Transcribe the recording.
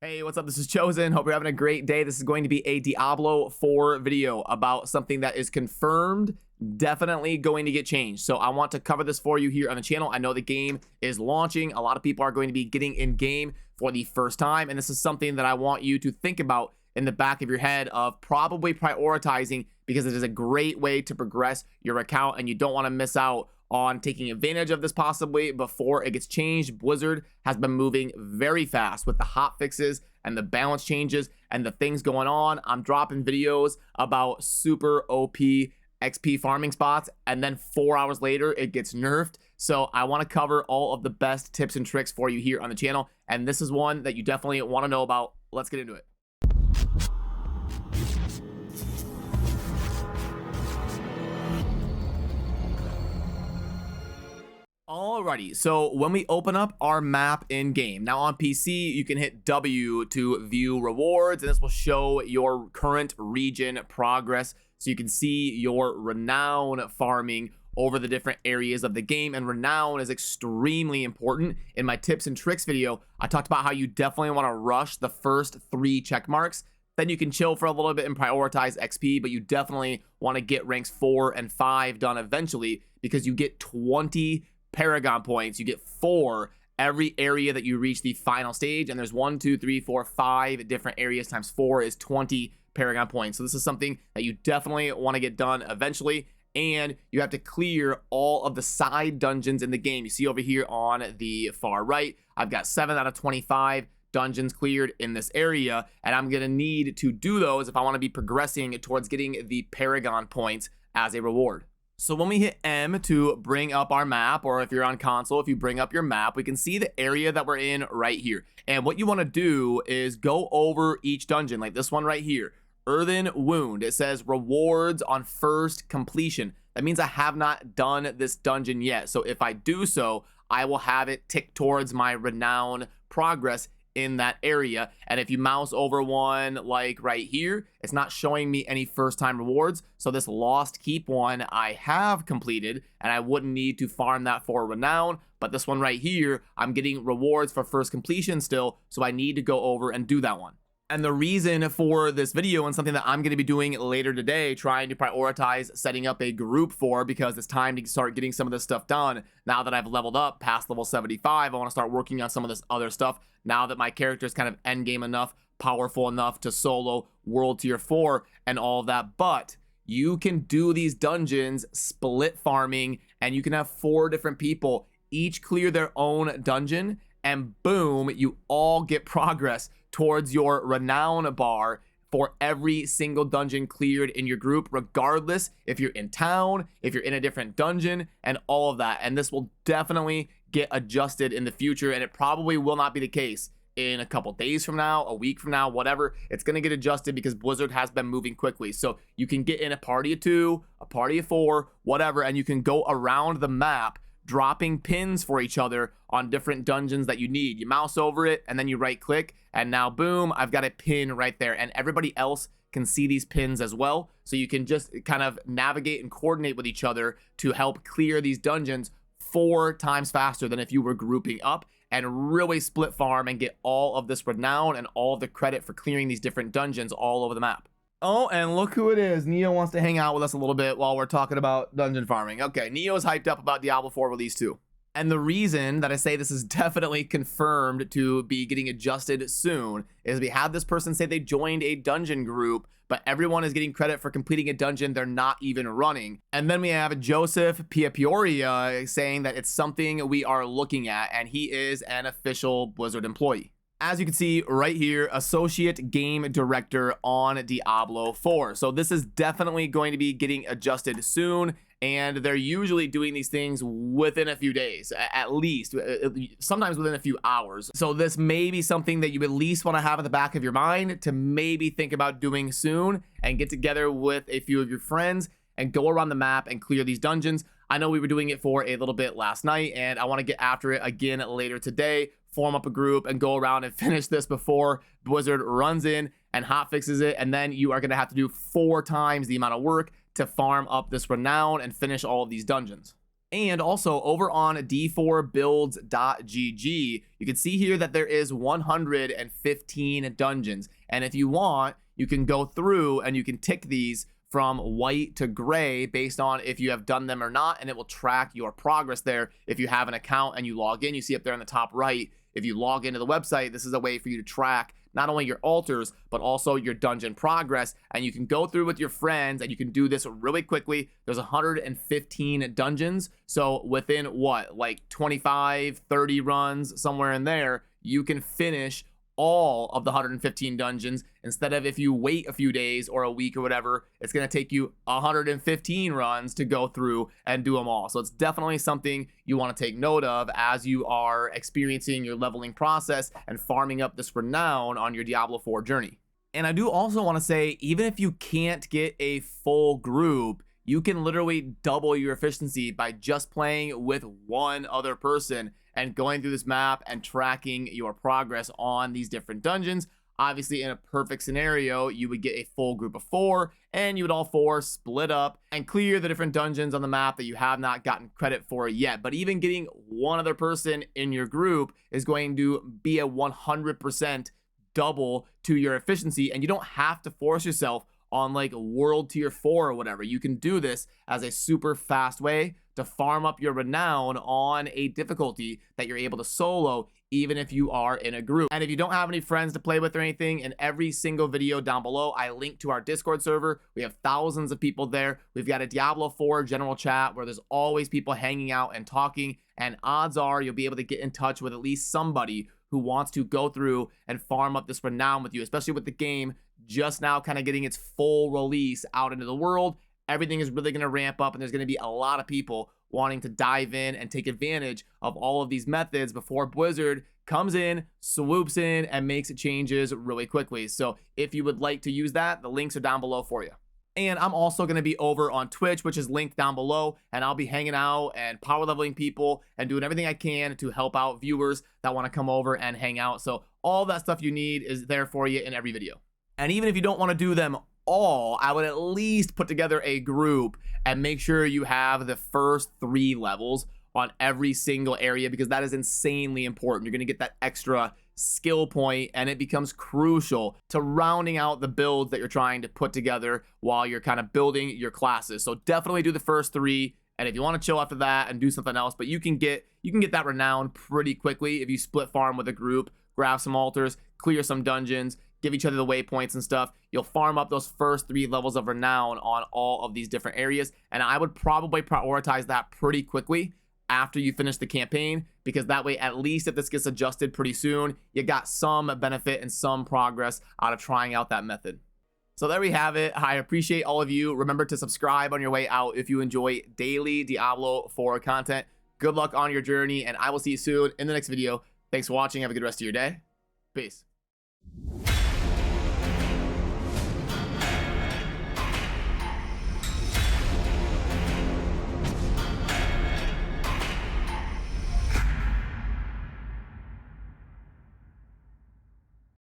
Hey, what's up? This is Chosen. Hope you're having a great day. This is going to be a Diablo 4 video about something that is confirmed, definitely going to get changed. So I want to cover this for you here on the channel. I know the game is launching. A lot of people are going to be getting in game for the first time, and this is something that I want you to think about in the back of your head of probably prioritizing, because it is a great way to progress your account and you don't want to miss out on taking advantage of this possibly before it gets changed. Blizzard has been moving very fast with the hot fixes and the balance changes and the things going on. I'm dropping videos about super OP XP farming spots, and then 4 hours later it gets nerfed. So I want to cover all of the best tips and tricks for you here on the channel, and this is one that you definitely want to know about. Let's get into it. Alrighty, so when we open up our map in game, now on PC, you can hit W to view rewards, and this will show your current region progress. So you can see your renown farming over the different areas of the game, and renown is extremely important. In my tips and tricks video, I talked about how you definitely want to rush the first 3 check marks. Then you can chill for a little bit and prioritize XP, but you definitely want to get ranks 4 and 5 done eventually, because you get 20 Paragon points. You get 4 every area that you reach the final stage, and there's 1, 2, 3, 4, 5 different areas times 4 is 20 Paragon points. So this is something that you definitely want to get done eventually, and you have to clear all of the side dungeons in the game. You see over here on the far right, I've got 7 out of 25 dungeons cleared in this area, and I'm gonna need to do those if I want to be progressing towards getting the Paragon points as a reward. So when we hit M to bring up our map, or if you're on console, if you bring up your map, we can see the area that we're in right here. And what you want to do is go over each dungeon, like this one right here, Earthen Wound. It says rewards on first completion. That means I have not done this dungeon yet. So if I do so, I will have it tick towards my renown progress in that area. And if you mouse over one like right here, it's not showing me any first time rewards. So this Lost Keep one I have completed, and I wouldn't need to farm that for renown, but this one right here, I'm getting rewards for first completion still, so I need to go over and do that one. And the reason for this video, and something that I'm going to be doing later today, trying to prioritize setting up a group for, because it's time to start getting some of this stuff done. Now that I've leveled up past level 75, I want to start working on some of this other stuff. Now that my character is kind of endgame enough, powerful enough to solo world tier 4 and all of that. But you can do these dungeons split farming, and you can have 4 different people each clear their own dungeon, and boom, you all get progress towards your renown bar for every single dungeon cleared in your group, regardless if you're in town, if you're in a different dungeon, and all of that. And this will definitely get adjusted in the future, and it probably will not be the case in a couple days from now, a week from now, whatever. It's going to get adjusted because Blizzard has been moving quickly. So you can get in a party of 2, a party of 4, whatever, and you can go around the map dropping pins for each other on different dungeons that you need. You mouse over it and then you right click, and now boom, I've got a pin right there, and everybody else can see these pins as well. So you can just kind of navigate and coordinate with each other to help clear these dungeons 4 times faster than if you were grouping up, and really split farm and get all of this renown and all of the credit for clearing these different dungeons all over the map. Oh, and look who it is. Neo wants to hang out with us a little bit while we're talking about dungeon farming. Okay, Neo is hyped up about Diablo 4 release 2. And the reason that I say this is definitely confirmed to be getting adjusted soon is we had this person say they joined a dungeon group, but everyone is getting credit for completing a dungeon they're not even running. And then we have Joseph Piapioria saying that it's something we are looking at, and he is an official Blizzard employee. As you can see right here, Associate Game Director on Diablo 4. So this is definitely going to be getting adjusted soon, and they're usually doing these things within a few days, at least, sometimes within a few hours. So this may be something that you at least want to have in the back of your mind to maybe think about doing soon, and get together with a few of your friends and go around the map and clear these dungeons. I know we were doing it for a little bit last night, and I want to get after it again later today, form up a group and go around and finish this before Blizzard runs in and hot fixes it. And then you are going to have to do 4 times the amount of work to farm up this renown and finish all of these dungeons. And also over on d4builds.gg, you can see here that there is 115 dungeons. And if you want, you can go through and you can tick these from white to gray based on if you have done them or not, and it will track your progress there. If you have an account and you log in, you see up there in the top right, if you log into the website, this is a way for you to track not only your altars, but also your dungeon progress. And you can go through with your friends and you can do this really quickly. There's 115 dungeons. So within what, like 25, 30 runs, somewhere in there, you can finish all of the 115 dungeons. Instead of, if you wait a few days or a week or whatever, it's going to take you 115 runs to go through and do them all. So it's definitely something you want to take note of as you are experiencing your leveling process and farming up this renown on your Diablo 4 journey. And I do also want to say, even if you can't get a full group, you can literally double your efficiency by just playing with one other person and going through this map and tracking your progress on these different dungeons. Obviously, in a perfect scenario, you would get a full group of 4, and you would all 4 split up and clear the different dungeons on the map that you have not gotten credit for yet. But even getting one other person in your group is going to be a 100% double to your efficiency, and you don't have to force yourself on like world tier 4 or whatever. You can do this as a super fast way to farm up your renown on a difficulty that you're able to solo, even if you are in a group. And if you don't have any friends to play with or anything, in every single video down below, I link to our Discord server. We have thousands of people there. We've got a Diablo 4 general chat where there's always people hanging out and talking, and odds are you'll be able to get in touch with at least somebody who wants to go through and farm up this renown with you, especially with the game just now kind of getting its full release out into the world. Everything is really going to ramp up, and there's going to be a lot of people wanting to dive in and take advantage of all of these methods before Blizzard comes in, swoops in, and makes changes really quickly. So if you would like to use that, the links are down below for you. And I'm also going to be over on Twitch, which is linked down below, and I'll be hanging out and power leveling people and doing everything I can to help out viewers that want to come over and hang out. So all that stuff you need is there for you in every video. And even if you don't want to do them all, I would at least put together a group and make sure you have the first 3 levels on every single area, because that is insanely important. You're going to get that extra skill point, and it becomes crucial to rounding out the builds that you're trying to put together while you're kind of building your classes. So definitely do the first 3, and if you want to chill after that and do something else, but you can get that renown pretty quickly if you split farm with a group, grab some altars, clear some dungeons, give each other the waypoints and stuff. You'll farm up those first 3 levels of renown on all of these different areas, and I would probably prioritize that pretty quickly after you finish the campaign, because that way, at least if this gets adjusted pretty soon, you got some benefit and some progress out of trying out that method. So there we have it. I appreciate all of you. Remember to subscribe on your way out if you enjoy daily Diablo 4 content. Good luck on your journey, and I will see you soon in the next video. Thanks for watching. Have a good rest of your day. Peace.